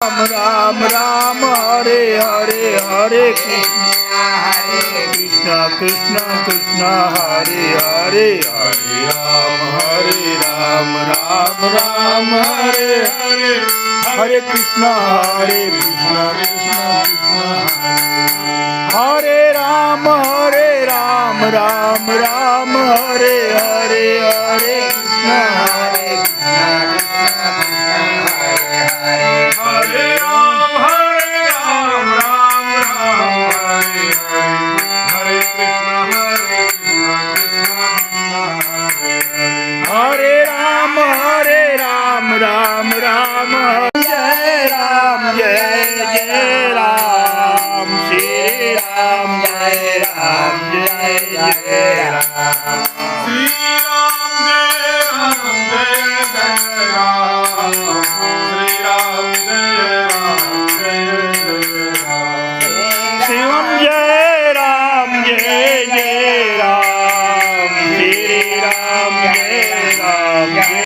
Ram Ram Ram Hare Hare Hare Krishna Krishna Krishna Hare Hare Hare Ram Ram Ram Hare Hare Hare Krishna Krishna Krishna Hare Ram Ram Ram Hare Hare Hare Krishna Hare Ram Ram Hare Krishna Hare Ram Ram Ram Jai Ram Jai Jai Ram Shri Ram Jai Ram Jai Jai Ram Shri Ram Jai Ram Jai Jai Ram Shri Ram Jai Ram Jai Jai Ram Shivam Jai Ram Jai Jai Ram Shri Ram Jai Ram